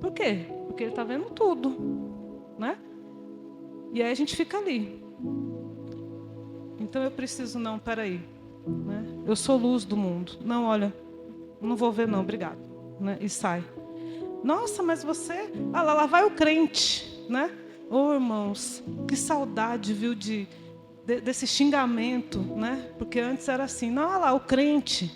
Por quê? Porque ele está vendo tudo, né? E aí a gente fica ali. Então eu preciso, não, peraí, né? Eu sou luz do mundo. Não, olha, não vou ver não, obrigado, né? E sai. Nossa, mas você... Ah, lá vai o crente, né? Ô, irmãos, que saudade, viu, desse xingamento, né? Porque antes era assim, não, olha lá, o crente.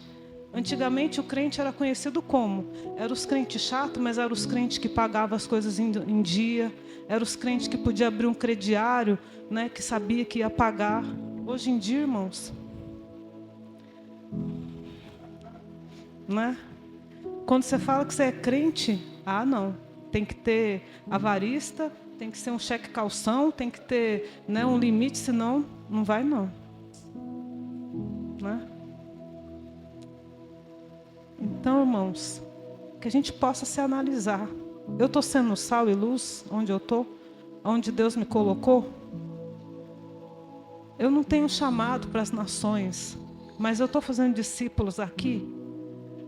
Antigamente o crente era conhecido como? Eram os crentes chatos, mas eram os crentes que pagavam as coisas em dia. Eram os crentes que podiam abrir um crediário, né? Que sabia que ia pagar. Hoje em dia, irmãos, né? Quando você fala que você é crente, ah, não. Tem que ter avarista, tem que ser um cheque calção, tem que ter, né, um limite, senão não vai não. Né? Então, irmãos, que a gente possa se analisar. Eu estou sendo sal e luz onde eu estou, onde Deus me colocou. Eu não tenho chamado para as nações, mas eu estou fazendo discípulos aqui.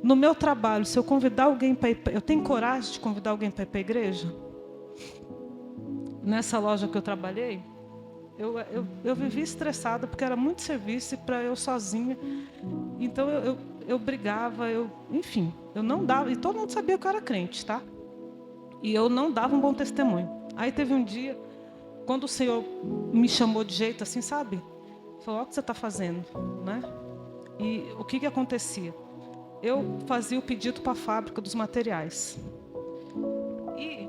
No meu trabalho, se eu convidar alguém para ir, eu tenho coragem de convidar alguém para ir para a igreja? Nessa loja que eu trabalhei, eu vivi estressada porque era muito serviço e para eu sozinha. Então eu brigava, enfim, eu não dava, e todo mundo sabia que eu era crente, tá? E eu não dava um bom testemunho. Aí teve um dia, quando o Senhor me chamou de jeito assim, sabe? Falou, olha o que você está fazendo, né? E o que acontecia? Eu fazia o pedido para a fábrica dos materiais. E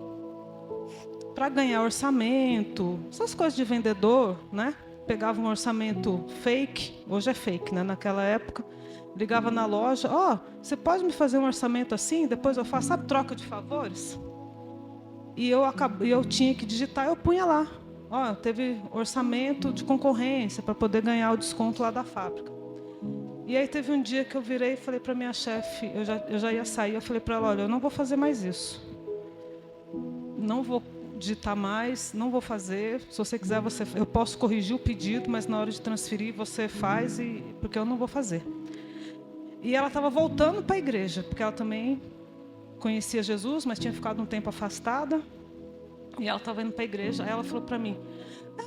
para ganhar orçamento, essas coisas de vendedor, né? Pegava um orçamento fake, hoje é fake, né? Naquela época, ligava na loja, ó, você pode me fazer um orçamento assim? Depois eu faço, sabe, troca de favores? E eu tinha que digitar, eu punha lá. Ó, teve orçamento de concorrência para poder ganhar o desconto lá da fábrica. E aí teve um dia que eu virei e falei para minha chefe, eu já ia sair, eu falei para ela, olha, eu não vou fazer mais isso. Não vou digitar mais, não vou fazer. Se você quiser, eu posso corrigir o pedido, mas na hora de transferir você faz, porque eu não vou fazer. E ela estava voltando para a igreja, porque ela também conhecia Jesus, mas tinha ficado um tempo afastada. E ela estava indo para a igreja. Aí ela falou para mim,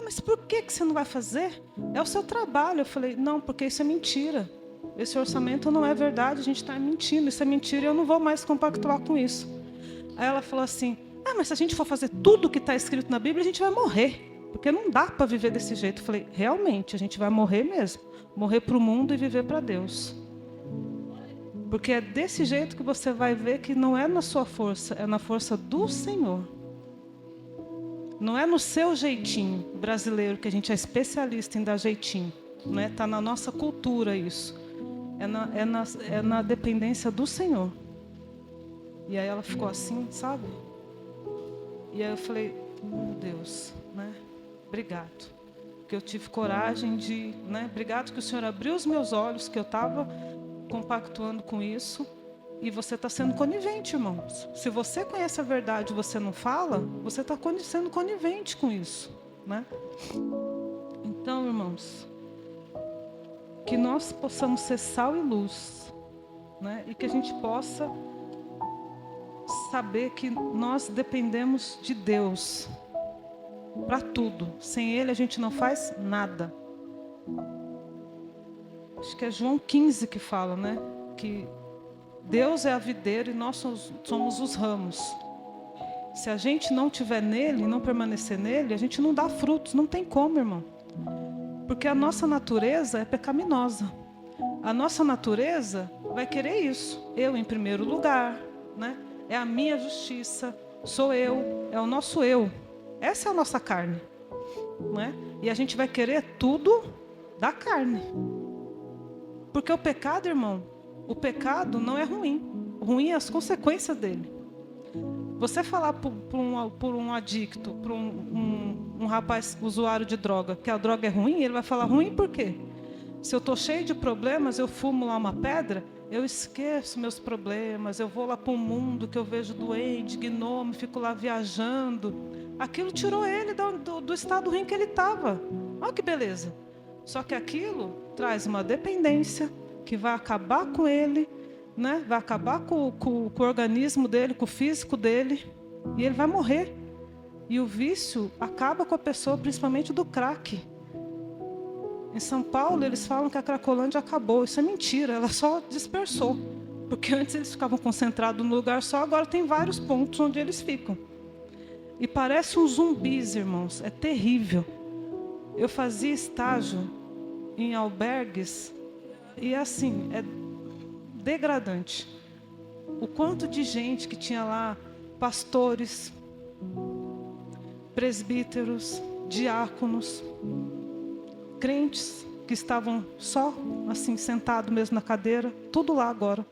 mas por que você não vai fazer? É o seu trabalho. Eu falei, não, porque isso é mentira. Esse orçamento não é verdade, a gente está mentindo. Isso é mentira e eu não vou mais compactuar com isso. Aí ela falou assim, mas se a gente for fazer tudo o que está escrito na Bíblia, a gente vai morrer. Porque não dá para viver desse jeito. Eu falei, realmente, a gente vai morrer mesmo. Morrer para o mundo e viver para Deus. Porque é desse jeito que você vai ver que não é na sua força, é na força do Senhor. Não é no seu jeitinho brasileiro, que a gente é especialista em dar jeitinho. Né? Tá na nossa cultura isso. É na dependência do Senhor. E aí ela ficou assim, sabe? E aí eu falei, Deus, né? Obrigado. Que eu tive coragem de... Né? Obrigado que o Senhor abriu os meus olhos, que eu estava compactuando com isso. E você está sendo conivente, irmãos. Se você conhece a verdade e você não fala, você está sendo conivente com isso. Né? Então, irmãos, que nós possamos ser sal e luz. Né? E que a gente possa saber que nós dependemos de Deus para tudo. Sem Ele a gente não faz nada. Acho que é João 15 que fala, né? Que Deus é a videira e nós somos os ramos. Se a gente não estiver nele, não permanecer nele, a gente não dá frutos. Não tem como, irmão. Porque a nossa natureza é pecaminosa. A nossa natureza vai querer isso. Eu em primeiro lugar, né? É a minha justiça, sou eu, é o nosso eu. Essa é a nossa carne, né? E a gente vai querer tudo da carne. Porque o pecado, irmão, o pecado não é ruim. Ruim é as consequências dele. Você falar por um adicto, por um rapaz usuário de droga, que a droga é ruim, ele vai falar ruim por quê? Se eu estou cheio de problemas, eu fumo lá uma pedra, Eu esqueço meus problemas, eu vou lá para o mundo que eu vejo doente, gnomo, fico lá viajando. Aquilo tirou ele do estado ruim que ele estava. Olha que beleza. Só que aquilo traz uma dependência que vai acabar com ele, né? Vai acabar com o organismo dele, com o físico dele, e ele vai morrer. E o vício acaba com a pessoa, principalmente do crack. Em São Paulo, eles falam que a Cracolândia acabou. Isso é mentira, ela só dispersou. Porque antes eles ficavam concentrados num lugar só, agora tem vários pontos onde eles ficam. E parece uns zumbis, irmãos, é terrível. Eu fazia estágio em albergues e assim, é degradante. O quanto de gente que tinha lá, pastores, presbíteros, diáconos, crentes que estavam só assim sentados mesmo na cadeira, tudo lá agora.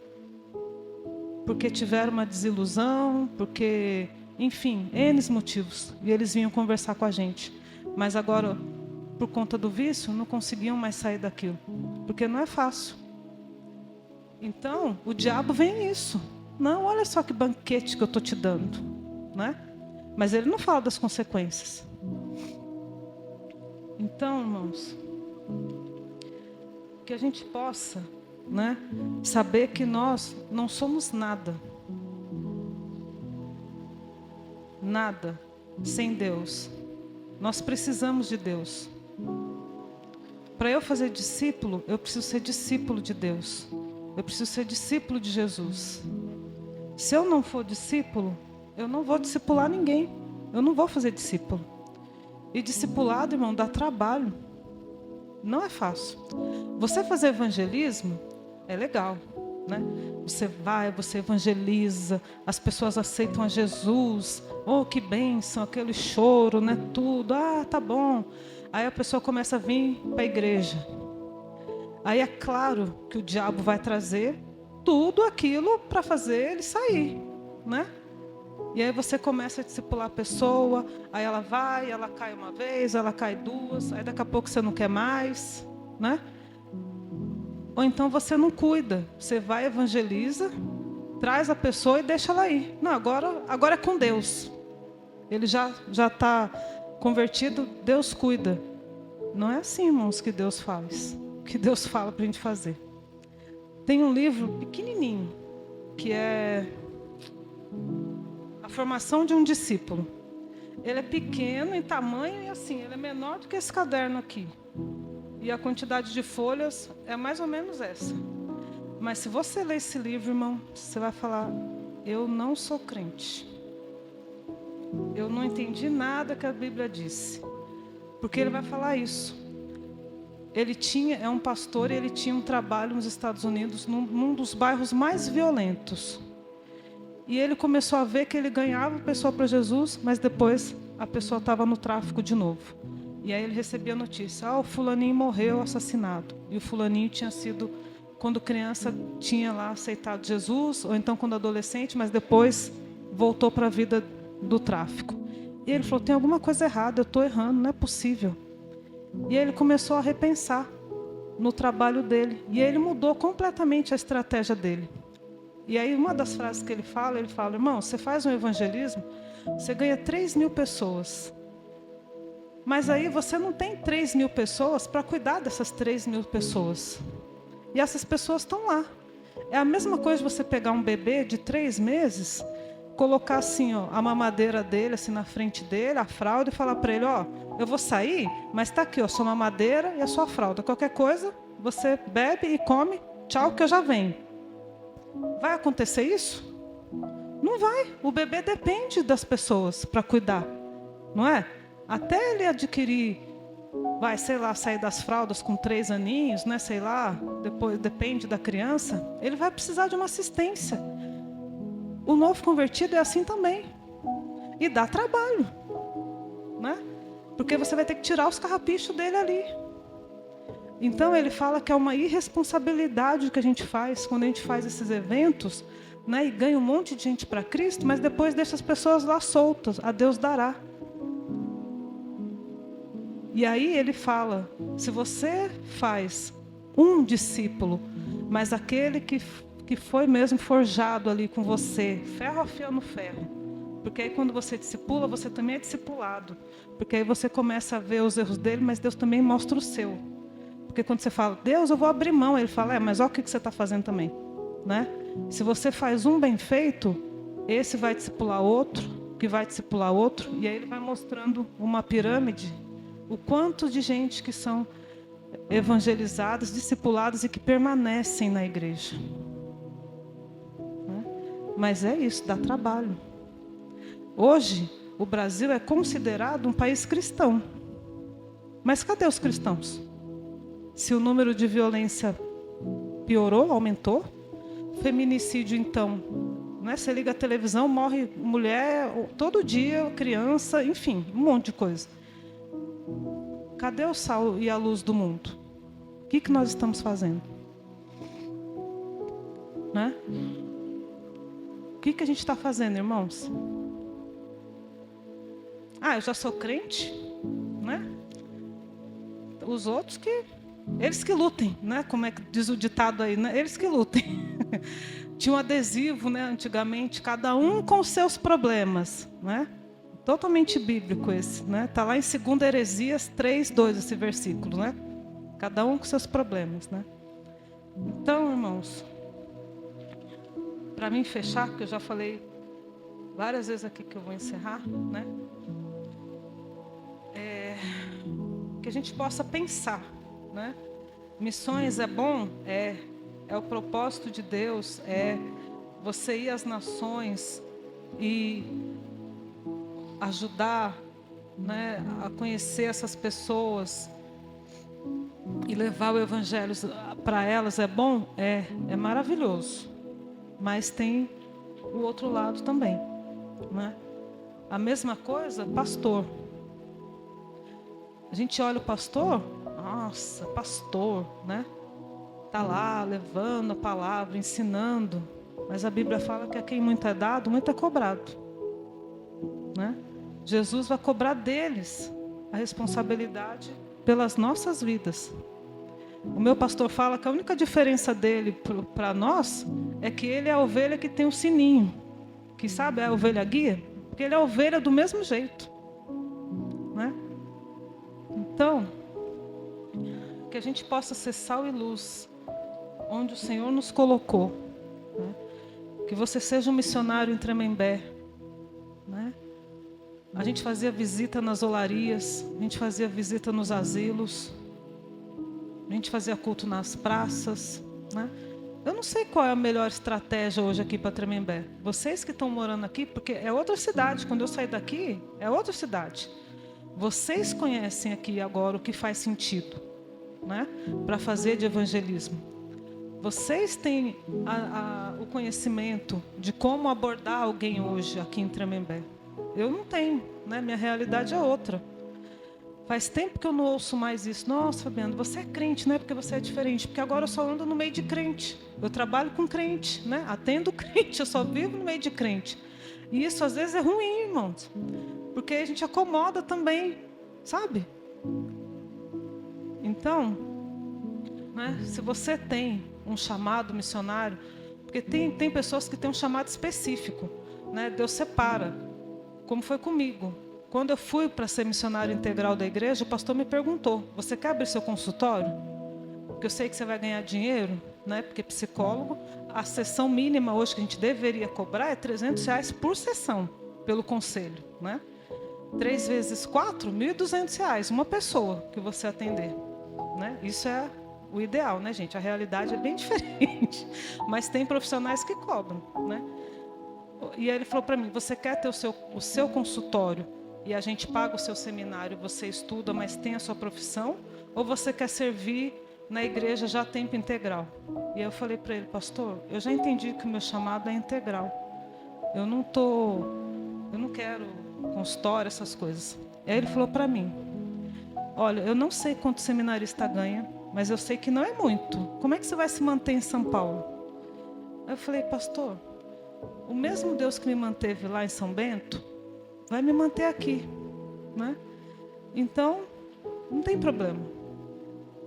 Porque tiveram uma desilusão, porque, enfim, N motivos. E eles vinham conversar com a gente. Mas agora, por conta do vício, não conseguiam mais sair daquilo. Porque não é fácil. Então, o diabo vem nisso. Não, olha só que banquete que eu estou te dando, né? Mas ele não fala das consequências. Então, irmãos, que a gente possa, né, saber que nós não somos nada. Nada sem Deus. Nós precisamos de Deus. Para eu fazer discípulo, eu preciso ser discípulo de Deus. Eu preciso ser discípulo de Jesus. Se eu não for discípulo, eu não vou discipular ninguém. Eu não vou fazer discípulo. E discipulado, irmão, dá trabalho. Não é fácil. Você fazer evangelismo é legal, né? Você vai, você evangeliza, as pessoas aceitam a Jesus. Oh, que bênção, aquele choro, né? Tudo. Ah, tá bom. Aí a pessoa começa a vir para a igreja. Aí é claro que o diabo vai trazer tudo aquilo para fazer ele sair, né? E aí você começa a discipular a pessoa, aí ela vai, ela cai uma vez, ela cai duas, aí daqui a pouco você não quer mais, né? Ou então você não cuida, você vai, evangeliza, traz a pessoa e deixa ela ir. Não, agora é com Deus. Ele já está convertido, Deus cuida. Não é assim, irmãos, que Deus faz. Que Deus fala para a gente fazer. Tem um livro pequenininho, que é A Formação de um Discípulo. Ele é pequeno em tamanho e assim, ele é menor do que esse caderno aqui. E a quantidade de folhas é mais ou menos essa. Mas se você ler esse livro, irmão, você vai falar, eu não sou crente. Eu não entendi nada que a Bíblia disse. Porque ele vai falar isso. É um pastor e ele tinha um trabalho nos Estados Unidos, num dos bairros mais violentos. E ele começou a ver que ele ganhava a pessoa para Jesus, mas depois a pessoa estava no tráfico de novo. E aí ele recebia a notícia, o fulaninho morreu assassinado. E o fulaninho tinha sido, quando criança, tinha lá aceitado Jesus, ou então quando adolescente, mas depois voltou para a vida do tráfico. E ele falou, tem alguma coisa errada, eu estou errando, não é possível. E ele começou a repensar no trabalho dele. E ele mudou completamente a estratégia dele. E aí uma das frases que ele fala, irmão, você faz um evangelismo, você ganha 3.000 pessoas. Mas aí você não tem 3.000 pessoas para cuidar dessas 3.000 pessoas. E essas pessoas estão lá. É a mesma coisa você pegar um bebê de 3 meses, colocar assim, a mamadeira dele assim na frente dele, a fralda, e falar para ele, eu vou sair, mas está aqui, sua mamadeira e a sua fralda. Qualquer coisa, você bebe e come, tchau, que eu já venho. Vai acontecer isso? Não vai. O bebê depende das pessoas para cuidar, não é? Até ele adquirir, sair das fraldas com 3 aninhos, né? Depois depende da criança, ele vai precisar de uma assistência. O novo convertido é assim também. E dá trabalho, né? Porque você vai ter que tirar os carrapichos dele ali. Então ele fala que é uma irresponsabilidade que a gente faz quando a gente faz esses eventos, né? E ganha um monte de gente para Cristo, mas depois deixa as pessoas lá soltas. A Deus dará. E aí ele fala, se você faz um discípulo, mas aquele que que foi mesmo forjado ali com você, ferro afiando ferro. Porque aí quando você discipula, você também é discipulado. Porque aí você começa a ver os erros dele, mas Deus também mostra o seu. Porque quando você fala, Deus, eu vou abrir mão, ele fala, mas olha o que você está fazendo também. Né? Se você faz um bem feito, esse vai discipular outro, que vai discipular outro, e aí ele vai mostrando uma pirâmide, o quanto de gente que são evangelizados, discipulados e que permanecem na igreja. Né? Mas é isso, dá trabalho. Hoje, o Brasil é considerado um país cristão. Mas cadê os cristãos? Se o número de violência piorou, aumentou, feminicídio então, né? Você liga a televisão, morre mulher todo dia, criança, enfim, um monte de coisa. Cadê o sal e a luz do mundo? O que nós estamos fazendo? Né? O que a gente está fazendo, irmãos? Eu já sou crente, né? Os outros que... Eles que lutem, né? Como é que diz o ditado aí, né? Eles que lutem. Tinha um adesivo, né? Antigamente, cada um com os seus problemas, né? Totalmente bíblico esse, né? Está lá em 2 Heresias 3:2 esse versículo, né? Cada um com seus problemas, né? Então, irmãos, para mim fechar, porque eu já falei várias vezes aqui que eu vou encerrar, né? Que a gente possa pensar, né? Missões é bom? É o propósito de Deus, é você ir às nações e ajudar, né, a conhecer essas pessoas e levar o evangelho para elas. É bom? É maravilhoso, mas tem o outro lado também, né? A mesma coisa, pastor. A gente olha o pastor, nossa, pastor, né? Está lá levando a palavra, ensinando. Mas a Bíblia fala que a quem muito é dado, muito é cobrado. Né? Jesus vai cobrar deles a responsabilidade pelas nossas vidas. O meu pastor fala que a única diferença dele para nós é que ele é a ovelha que tem o sininho. Que sabe, é a ovelha guia. Porque ele é a ovelha do mesmo jeito. Né? Então, que a gente possa ser sal e luz onde o Senhor nos colocou, né? Que você seja um missionário em Tremembé, né? A gente fazia visita nas olarias, a gente fazia visita nos asilos, a gente fazia culto nas praças, né? Eu não sei qual é a melhor estratégia hoje aqui para Tremembé. Vocês que estão morando aqui, porque é outra cidade, quando eu sair daqui, é outra cidade. Vocês conhecem aqui agora o que faz sentido, né? Para fazer de evangelismo. Vocês têm o conhecimento de como abordar alguém hoje aqui em Tremembé. Eu não tenho, né? Minha realidade é outra. Faz tempo que eu não ouço mais isso. Nossa, Fabiano, você é crente, não é porque você é diferente. Porque agora eu só ando no meio de crente. Eu trabalho com crente, né? Atendo crente, eu só vivo no meio de crente. E isso às vezes é ruim, irmãos. Porque a gente acomoda também, sabe? Então, né? Se você tem um chamado missionário, porque tem pessoas que têm um chamado específico, né? Deus separa, como foi comigo. Quando eu fui para ser missionário integral da igreja, o pastor me perguntou, você quer abrir seu consultório? Porque eu sei que você vai ganhar dinheiro, né? Porque psicólogo, a sessão mínima hoje que a gente deveria cobrar é R$300 por sessão, pelo conselho, né? 3 vezes 4, R$1.200, uma pessoa que você atender, né? Isso é o ideal, né, gente? A realidade é bem diferente. Mas tem profissionais que cobram, né? E aí ele falou para mim, você quer ter o seu consultório e a gente paga o seu seminário, você estuda, mas tem a sua profissão? Ou você quer servir na igreja já a tempo integral? E eu falei para ele, pastor, eu já entendi que o meu chamado é integral. Eu não quero consultório, essas coisas. Aí ele falou para mim, olha, eu não sei quanto seminarista ganha, mas eu sei que não é muito. Como é que você vai se manter em São Paulo? Aí eu falei, pastor, o mesmo Deus que me manteve lá em São Bento, vai me manter aqui, né? Então, não tem problema.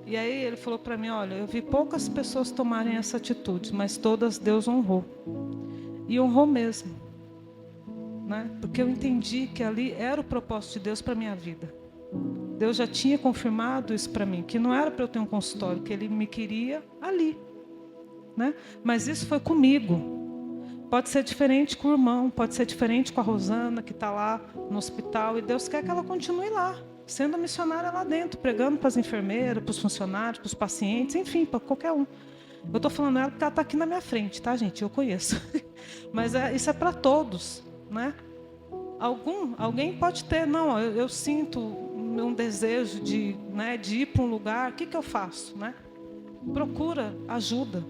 E aí ele falou para mim, olha, eu vi poucas pessoas tomarem essa atitude, mas todas Deus honrou. E honrou mesmo, né? Porque eu entendi que ali era o propósito de Deus para minha vida. Deus já tinha confirmado isso para mim, que não era para eu ter um consultório, que Ele me queria ali, né? Mas isso foi comigo. Pode ser diferente com o irmão, pode ser diferente com a Rosana, que está lá no hospital, e Deus quer que ela continue lá, sendo missionária lá dentro, pregando para as enfermeiras, para os funcionários, para os pacientes, enfim, para qualquer um. Eu estou falando ela porque ela está aqui na minha frente, tá, gente? Eu conheço. Mas isso é para todos, né? Alguém pode ter, não, eu sinto um desejo de, né, de ir para um lugar, o que eu faço, né? Procura ajuda,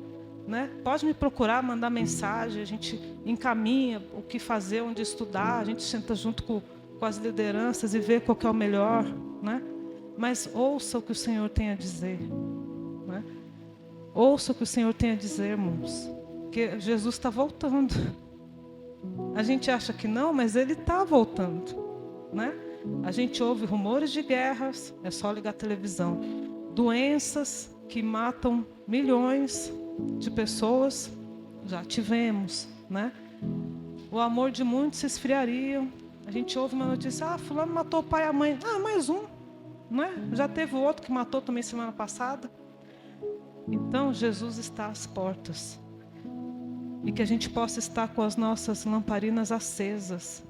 né? Pode me procurar, mandar mensagem, a gente encaminha o que fazer, onde estudar, a gente senta junto com as lideranças e vê qual que é o melhor, né? Mas ouça o que o Senhor tem a dizer, né? Ouça o que o Senhor tem a dizer, irmãos, que Jesus está voltando. A gente acha que não, mas Ele está voltando, né? A gente ouve rumores de guerras, é só ligar a televisão. Doenças que matam milhões de pessoas, já tivemos, né? O amor de muitos se esfriaria. A gente ouve uma notícia, fulano matou o pai e a mãe. Mais um, né? Já teve outro que matou também semana passada. Então, Jesus está às portas. E que a gente possa estar com as nossas lamparinas acesas.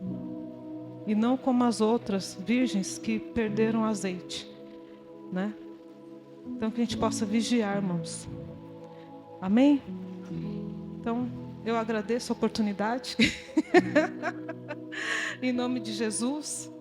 E não como as outras virgens que perderam azeite, né? Então, que a gente possa vigiar, irmãos. Amém? Então, eu agradeço a oportunidade. Em nome de Jesus.